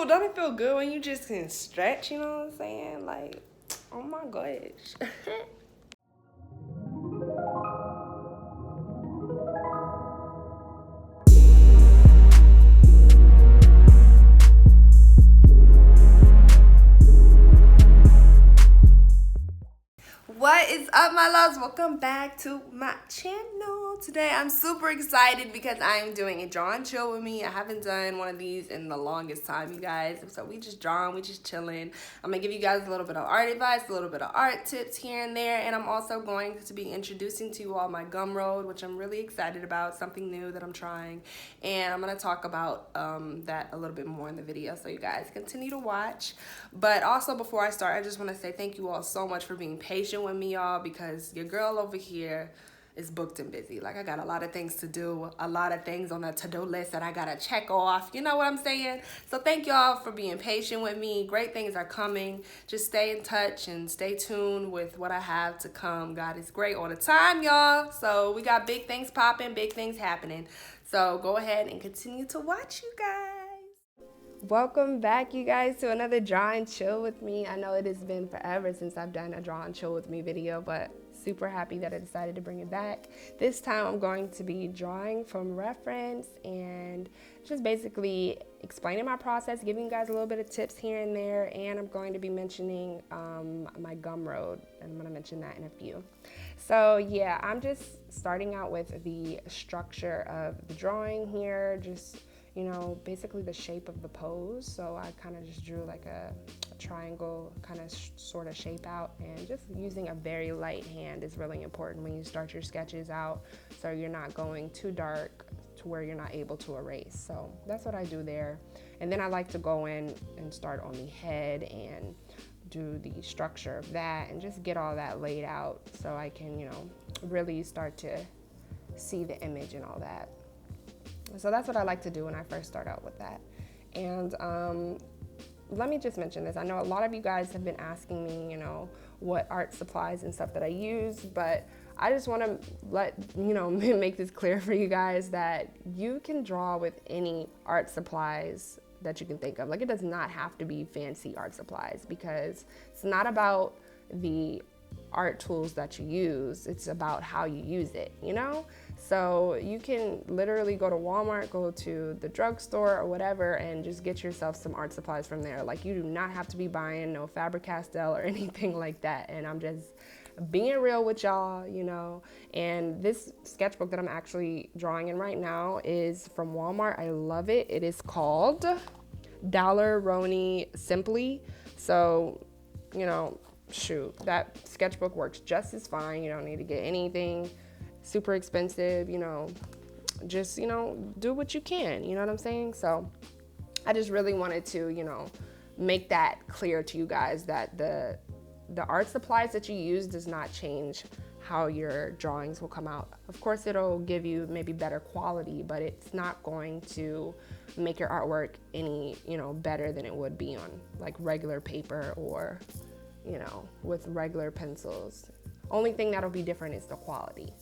Ooh, don't it feel good when you just can stretch, you know what I'm saying? Like, oh my gosh. What is up, my loves? Welcome back to my channel. Today I'm super excited because I'm doing a draw and chill with me. I haven't done one of these in the longest time, you guys. So we just drawing, we just chilling. I'm gonna give you guys a little bit of art advice, a little bit of art tips here and there, and I'm also going to be introducing to you all my Gumroad, which I'm really excited about, something new that I'm trying, and I'm gonna talk about that a little bit more in the video, so you guys continue to watch. But also, before I start, I just want to say thank you all so much for being patient with me, y'all, because your girl over here is booked and busy. Like, I got a lot of things to do, a lot of things on the to-do list that I gotta check off, you know what I'm saying? So thank y'all for being patient with me. Great things are coming. Just stay in touch and stay tuned with what I have to come. God is great all the time, y'all. So we got big things popping, big things happening. So go ahead and continue to watch, you guys. Welcome back, you guys, to another Draw and Chill with me. I know it has been forever since I've done a Draw and Chill with me video, but super happy that I decided to bring it back. This time I'm going to be drawing from reference and just basically explaining my process, giving you guys a little bit of tips here and there, and I'm going to be mentioning my Gumroad, and I'm going to mention that in a few. So yeah, I'm just starting out with the structure of the drawing here, just, you know, basically the shape of the pose. So I kind of just drew like a triangle kind of sort of shape out, and just using a very light hand is really important when you start your sketches out, so you're not going too dark to where you're not able to erase. So that's what I do there. And then I like to go in and start on the head and do the structure of that and just get all that laid out so I can, you know, really start to see the image and all that. So that's what I like to do when I first start out with that. And let me just mention this. I know a lot of you guys have been asking me, you know, what art supplies and stuff that I use, but I just want to let, you know, make this clear for you guys that you can draw with any art supplies that you can think of. Like, it does not have to be fancy art supplies, because it's not about the art tools that you use, it's about how you use it, you know? So you can literally go to Walmart, go to the drugstore or whatever, and just get yourself some art supplies from there. Like, you do not have to be buying no Faber-Castell or anything like that. And I'm just being real with y'all, you know. And this sketchbook that I'm actually drawing in right now is from Walmart. I love it. It is called Dollar-Roni Simply. So, you know, shoot, that sketchbook works just as fine. You don't need to get anything super expensive, you know, just, you know, do what you can, you know what I'm saying? So I just really wanted to, you know, make that clear to you guys that the art supplies that you use does not change how your drawings will come out. Of course, it'll give you maybe better quality, but it's not going to make your artwork any, you know, better than it would be on like regular paper or, you know, with regular pencils. Only thing that'll be different is the quality.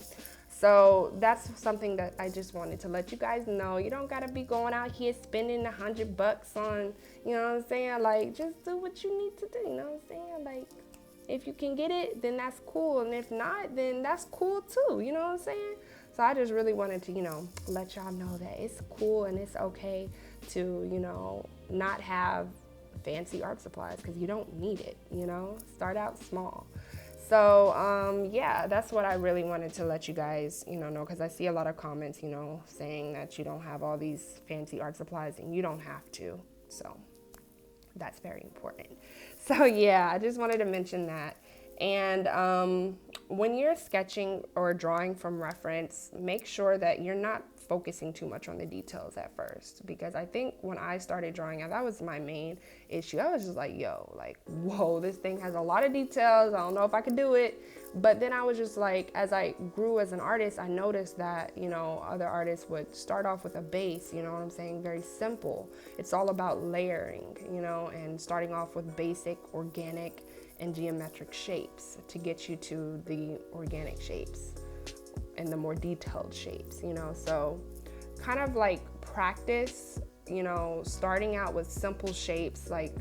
So that's something that I just wanted to let you guys know. You don't gotta be going out here spending $100 on, you know what I'm saying? Like, just do what you need to do, you know what I'm saying? Like, if you can get it, then that's cool. And if not, then that's cool too, you know what I'm saying? So I just really wanted to, you know, let y'all know that it's cool and it's okay to, you know, not have fancy art supplies, because you don't need it, you know? Start out small. So yeah, that's what I really wanted to let you guys, you know, because I see a lot of comments, you know, saying that you don't have all these fancy art supplies, and you don't have to. So that's very important. So yeah, I just wanted to mention that. And when you're sketching or drawing from reference, make sure that you're not focusing too much on the details at first, because I think when I started drawing, that was my main issue. I was just like, yo, like, whoa, this thing has a lot of details. I don't know if I could do it. But then I was just like, as I grew as an artist, I noticed that, you know, other artists would start off with a base, you know what I'm saying? Very simple. It's all about layering, you know, and starting off with basic, organic, and geometric shapes to get you to the organic shapes and the more detailed shapes, you know. So kind of like practice you know, starting out with simple shapes, like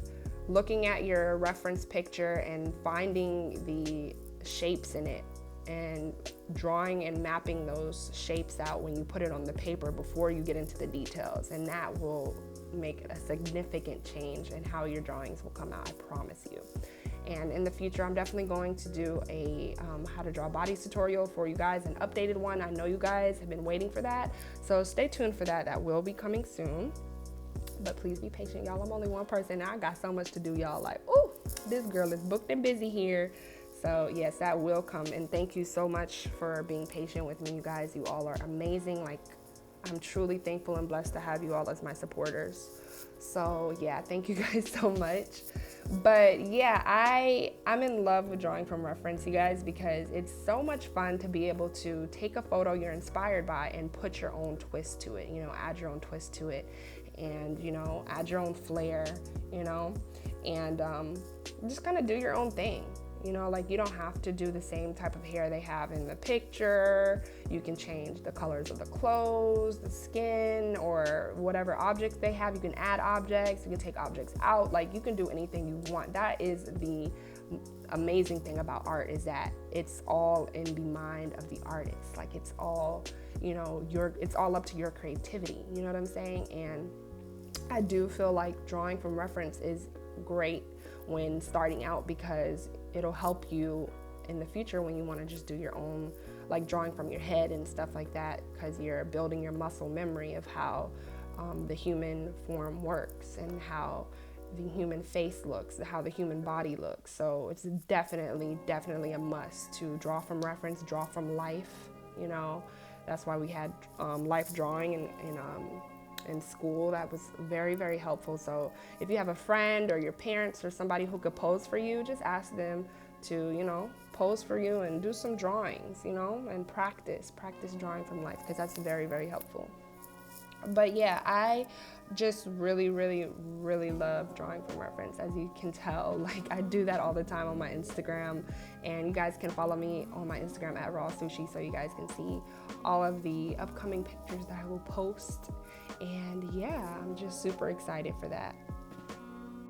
looking at your reference picture and finding the shapes in it and drawing and mapping those shapes out when you put it on the paper before you get into the details. And that will make a significant change in how your drawings will come out, I promise you. And in the future, I'm definitely going to do a how to draw bodies tutorial for you guys, an updated one. I know you guys have been waiting for that, so stay tuned for that. That will be coming soon. But please be patient, y'all. I'm only one person, and I got so much to do, y'all. Like, ooh, this girl is booked and busy here. So yes, that will come. And thank you so much for being patient with me, you guys. You all are amazing. Like, I'm truly thankful and blessed to have you all as my supporters. So yeah, thank you guys so much. But yeah, I'm in love with drawing from reference, you guys, because it's so much fun to be able to take a photo you're inspired by and put your own twist to it, you know, add your own twist to it, and, you know, add your own flair, you know, and just kind of do your own thing. You know, like, you don't have to do the same type of hair they have in the picture. You can change the colors of the clothes, the skin, or whatever objects they have. You can add objects, you can take objects out. Like, you can do anything you want. That is the amazing thing about art, is that it's all in the mind of the artist. Like, it's all, you know, it's all up to your creativity. You know what I'm saying? And I do feel like drawing from reference is great when starting out, because it'll help you in the future when you want to just do your own, like, drawing from your head and stuff like that, because you're building your muscle memory of how the human form works and how the human face looks, how the human body looks. So it's definitely a must to draw from reference, draw from life. You know, that's why we had life drawing in school. That was very helpful. So if you have a friend or your parents or somebody who could pose for you, just ask them to, you know, pose for you and do some drawings, you know, and practice drawing from life, because that's very helpful. But yeah, I just really love drawing from reference, as you can tell. Like, I do that all the time on my Instagram, and you guys can follow me on my Instagram at Rawsueshii, so you guys can see all of the upcoming pictures that I will post. And yeah, I'm just super excited for that.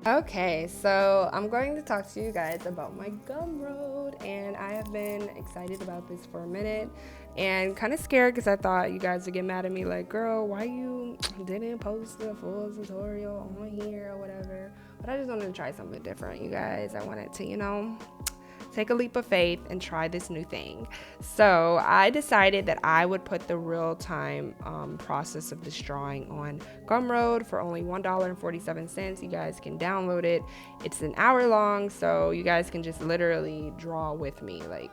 Okay, so I'm going to talk to you guys about my Gumroad, and I have been excited about this for a minute and kind of scared, because I thought you guys would get mad at me, like, girl, why you didn't post a full tutorial on here or whatever. But I just wanted to try something different, you guys. I wanted to, you know, take a leap of faith and try this new thing. So I decided that I would put the real-time process of this drawing on Gumroad for only $1.47. You guys can download it. It's an hour long, so you guys can just literally draw with me, like,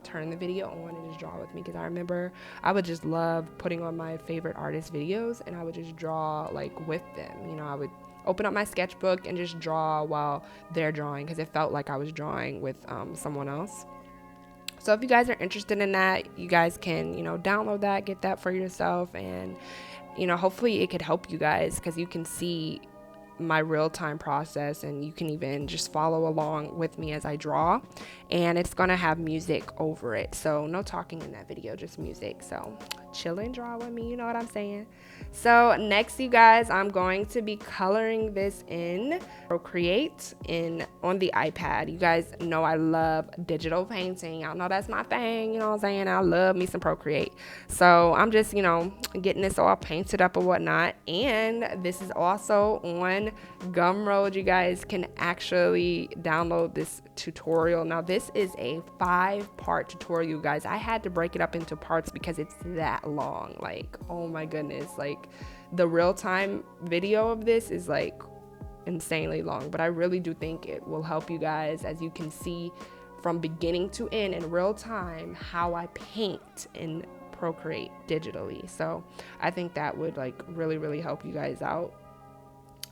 turn the video on and just draw with me, because I remember I would just love putting on my favorite artist videos, and I would just draw, like, with them. You know, I would open up my sketchbook and just draw while they're drawing, because it felt like I was drawing with someone else. So if you guys are interested in that, you guys can, you know, download that, get that for yourself, and, you know, hopefully it could help you guys, because you can see my real-time process, and you can even just follow along with me as I draw. And it's gonna have music over it, so no talking in that video, just music. So chill and draw with me, you know what I'm saying? So next, you guys, I'm going to be coloring this in Procreate on the iPad. You guys know I love digital painting. Y'all know that's my thing, you know what I'm saying? I love me some Procreate. So I'm just, you know, getting this all painted up or whatnot. And this is also on Gumroad. You guys can actually download this tutorial. Now, this is a 5-part tutorial, you guys. I had to break it up into parts because it's that long. Like, oh my goodness, like, the real-time video of this is like insanely long, but I really do think it will help you guys, as you can see from beginning to end in real time how I paint in Procreate digitally. So I think that would, like, really help you guys out,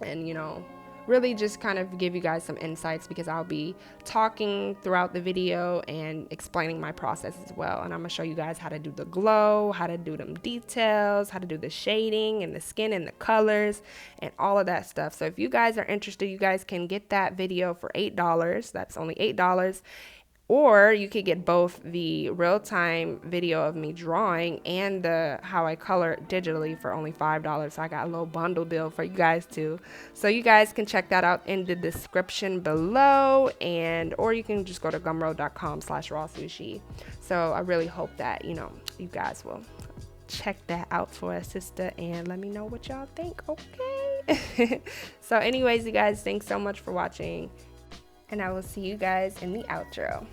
and, you know, really just kind of give you guys some insights, because I'll be talking throughout the video and explaining my process as well. And I'm gonna show you guys how to do the glow, how to do them details, how to do the shading and the skin and the colors and all of that stuff. So if you guys are interested, you guys can get that video for $8. That's only $8. Or you could get both the real-time video of me drawing and the how I color it digitally for only $5. So I got a little bundle deal for you guys too. So you guys can check that out in the description below, and or you can just go to gumroad.com/Rawsueshii. So I really hope that, you know, you guys will check that out for a sister and let me know what y'all think, okay? So anyways, you guys, thanks so much for watching, and I will see you guys in the outro.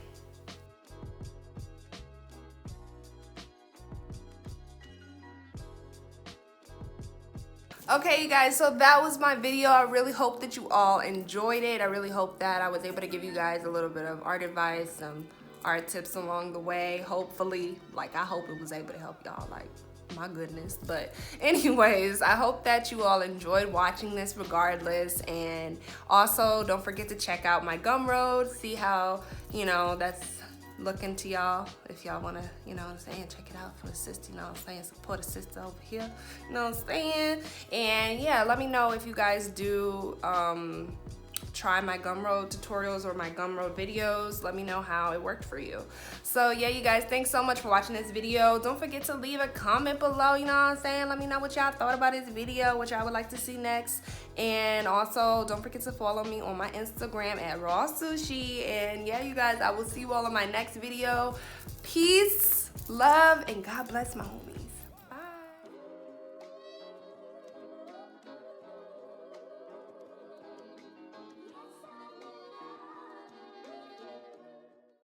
Okay, you guys, so that was my video. I really hope that you all enjoyed it. I really hope that I was able to give you guys a little bit of art advice, some art tips along the way. Hopefully, like, I hope it was able to help y'all, like, my goodness. But anyways, I hope that you all enjoyed watching this regardless. And also, don't forget to check out my Gumroad, see how, you know, that's looking to y'all. If y'all want to, you know what I'm saying, check it out for a sister, you know what I'm saying, support a sister over here, you know what I'm saying. And yeah, let me know if you guys do try my Gumroad tutorials or my Gumroad videos. Let me know how it worked for you. So yeah, you guys, thanks so much for watching this video. Don't forget to leave a comment below, you know what I'm saying. Let me know what y'all thought about this video, what y'all would like to see next. And also, don't forget to follow me on my Instagram at Rawsueshii. And yeah, you guys, I will see you all in my next video. Peace, love, and God bless my home.